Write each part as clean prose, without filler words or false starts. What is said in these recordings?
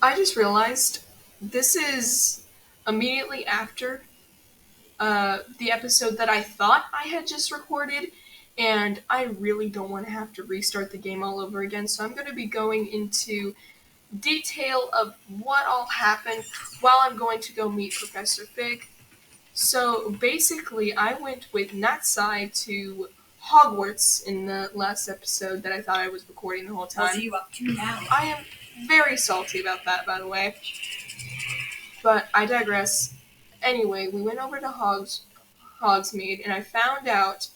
I just realized this is immediately after the episode that I thought I had just recorded, and I really don't want to have to restart the game all over again, so I'm going to be going into detail of what all happened while I'm going to go meet Professor Fig. So basically, I went with Natsai to Hogwarts in the last episode that I thought I was recording the whole time. What are you up to now? I am very salty about that, by the way. But I digress. Anyway, we went over to Hogsmeade, and I found out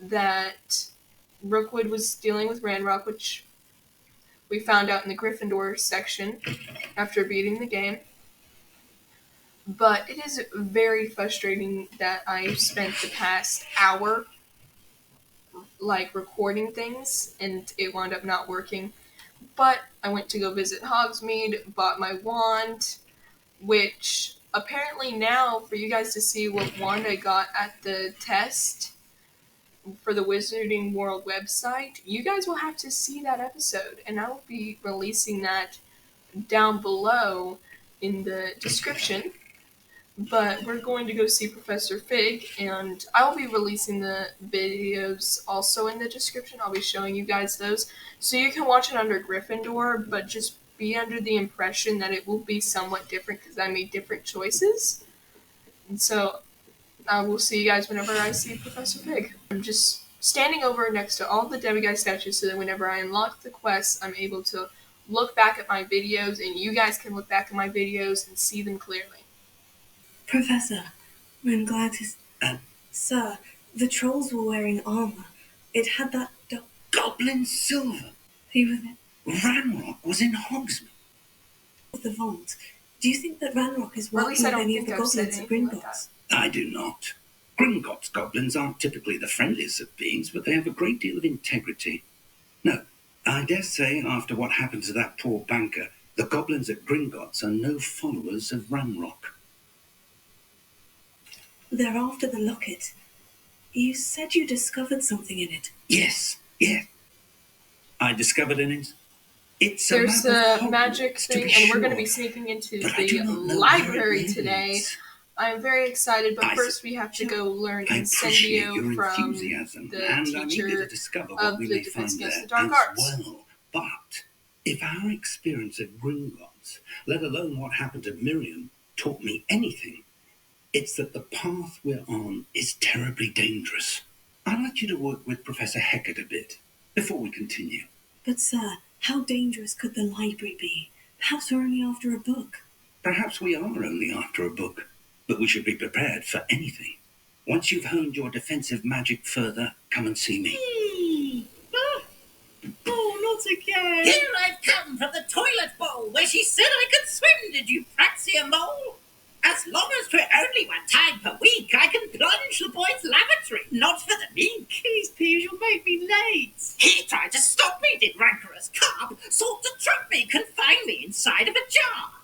that Rookwood was dealing with Ranrock, which we found out in the Gryffindor section after beating the game. But it is very frustrating that I spent the past hour recording things and it wound up not working. But I went to go visit Hogsmeade, bought my wand, which apparently now for you guys to see what wand I got at the test for the Wizarding World website, you guys will have to see that episode, and I will be releasing that down below in the description. But we're going to go see Professor Fig, and I will be releasing the videos also in the description. I'll be showing you guys those, so you can watch it under Gryffindor, but just be under the impression that it will be somewhat different because I made different choices. And so I will see you guys whenever I see Professor Fig. I'm just standing over next to all the demiguise statues so that whenever I unlock the quests, I'm able to look back at my videos, and you guys can look back at my videos and see them clearly. Professor, I'm glad to... Sir, the trolls were wearing armor. It had that... Goblin silver. Who was it? Ranrock was in Hogsmeade. The vault. Do you think that Ranrock is Well, at working least I with don't any of think the I've said goblins at anything like Gringotts? I do not. Gringotts goblins aren't typically the friendliest of beings, but they have a great deal of integrity. No, I dare say after what happened to that poor banker, the goblins at Gringotts are no followers of Ranrock. They're after the locket. You said you discovered something in it. Yes. I discovered it's There's a the magic thing, and we're going to be sneaking into the library today. I'm very excited, but first we have to go learn Incendio from the teacher of the Defense Against the Dark Arts. Well, but if our experience at Gringotts, let alone what happened to Miriam, taught me anything, it's that the path we're on is terribly dangerous. I'd like you to work with Professor Hecat a bit before we continue. But, sir, how dangerous could the library be? Perhaps we're only after a book. Perhaps we are only after a book, but we should be prepared for anything. Once you've honed your defensive magic further, come and see me. Oh, not again! Here I've come from the toilet bowl where she said I could swim, did you praxia mole? As long as 'twere only one time per week, I can plunge the boy's lavatory, not for the meek. Please, you'll make me late. He tried to stop me, did rancorous carp, sought to trap me, confine me inside of a jar.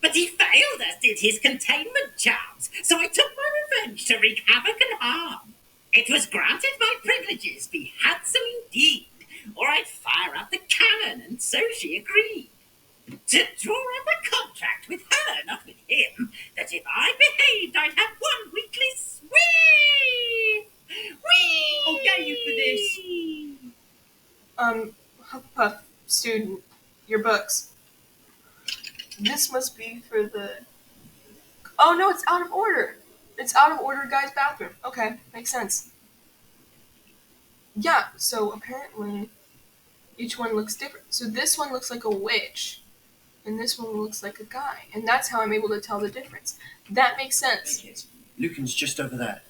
But he failed, as did his containment charms, so I took my revenge to wreak havoc and harm. It was granted my privileges be handsome indeed, or I'd fire up the cannon, and so she agreed. To draw up a contract with her, not with him, that if I behaved, I'd have one weekly sweep. Whee! I'll get you for this. Hufflepuff student, your books. This must be for the... Oh no, it's out of order. It's out of order guy's bathroom. Okay, makes sense. Yeah, so apparently each one looks different. So this one looks like a witch. And this one looks like a guy. And that's how I'm able to tell the difference. That makes sense. Hey kids, Lucan's just over there.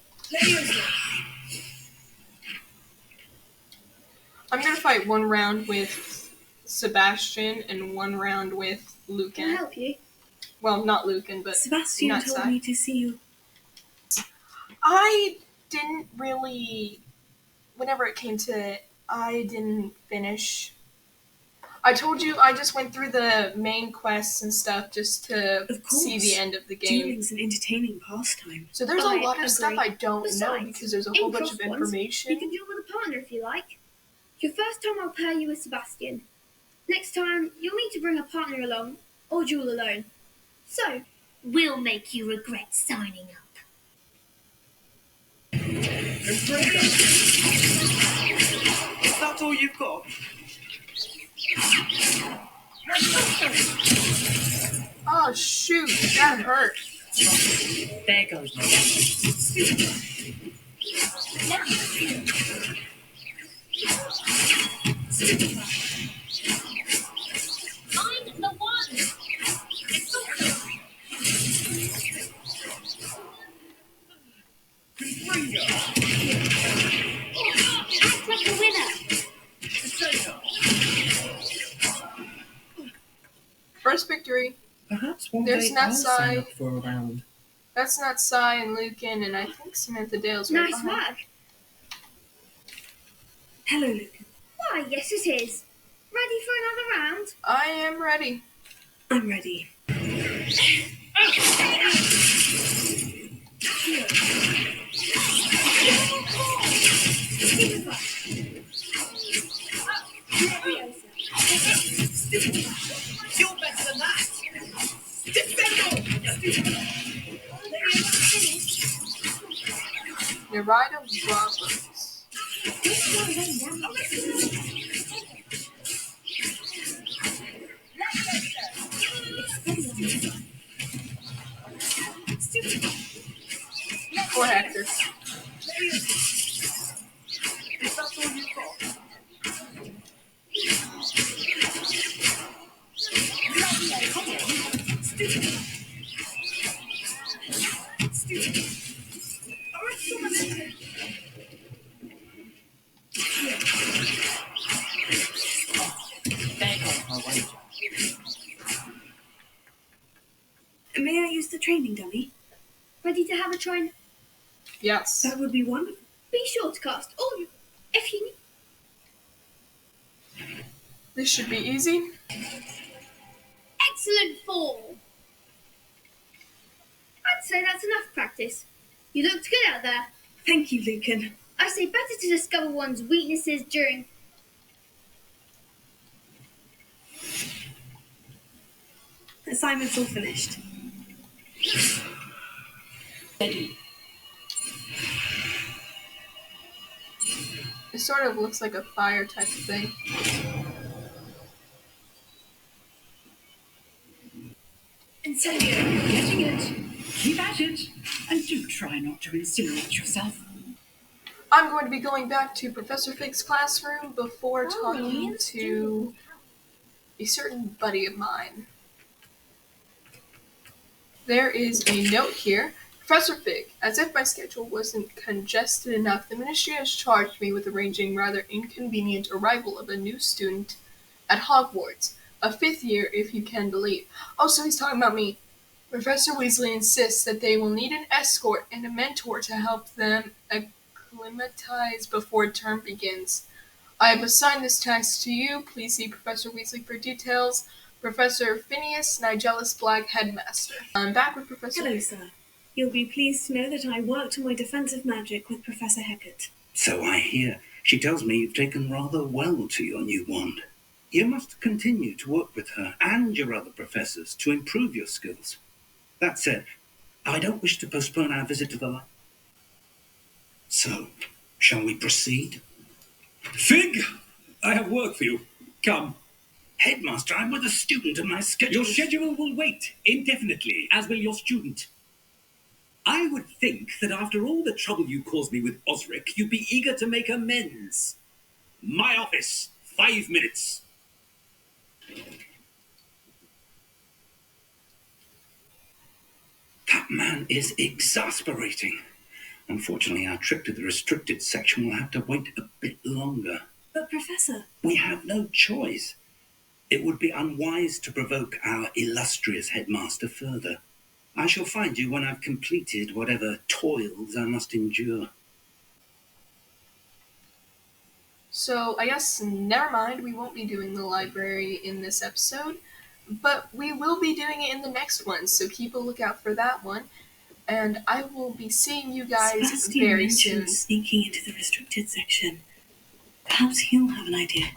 I'm going to fight one round with Sebastian and one round with Lucan. Can I help you? Well, not Lucan, but Sebastian told me to see you. I didn't really... Whenever it came to it, I didn't finish... I told you I just went through the main quests and stuff just to see the end of the game. Dueling's an entertaining pastime. So there's a lot of stuff I don't know because there's a whole bunch of information. You can duel with a partner if you like. Your first time I'll pair you with Sebastian. Next time, you'll need to bring a partner along. or duel alone. So, we'll make you regret signing up. Is that all you've got? Oh shoot, that hurt. There goes my I'm the one! Act like a winner! First victory. Perhaps one There's day not I'll sign Sai. up for a round. That's not Sai and Lucan, and I think Samantha Dale's right Nice behind. work! Hello, Lucan. Why, yes it is. Ready for another round? I am ready. I'm ready. You're better than that! Narita Roberts. Poor Hector. Is that all you've got? There goes my wager. May I use the training dummy? Ready to have a try? Yes. That would be wonderful. Be sure to cast all if you need. This should be easy. Excellent fall! I'd say that's enough practice. You looked good out there. Thank you, Lucan. I say better to discover one's weaknesses during. Assignment's all finished. Ready. It sort of looks like a fire type of thing. Incendio. Getting it. Keep at it. And do try not to incinerate yourself. I'm going to be going back to Professor Fig's classroom before talking to a certain buddy of mine. There is a note here. Professor Fig, as if my schedule wasn't congested enough, the ministry has charged me with arranging rather inconvenient arrival of a new student at Hogwarts, a 5th year if you can believe. Oh, so he's talking about me. Professor Weasley insists that they will need an escort and a mentor to help them acclimatize before term begins. I have assigned this task to you. Please see Professor Weasley for details. Professor Phineas Nigellus Black, Headmaster. I'm back with Professor Hello, Fig. sir. You'll be pleased to know that I worked on my defensive magic with Professor Hecat. So I hear. She tells me you've taken rather well to your new wand. You must continue to work with her and your other professors to improve your skills. That said, I don't wish to postpone our visit to the lab. So, shall we proceed? Fig, I have work for you. Come. Headmaster, I'm with a student and my schedule. Your schedule will wait indefinitely, as will your student. I would think that after all the trouble you caused me with Osric, you'd be eager to make amends. My office, 5 minutes. That man is exasperating. Unfortunately, our trip to the restricted section will have to wait a bit longer. But, Professor, We have no choice. It would be unwise to provoke our illustrious headmaster further. I shall find you when I've completed whatever toils I must endure. So I guess never mind, we won't be doing the library in this episode, but we will be doing it in the next one, so keep a lookout for that one. And I will be seeing you guys Sebastian very mentioned soon. sneaking into the restricted section. Perhaps he'll have an idea.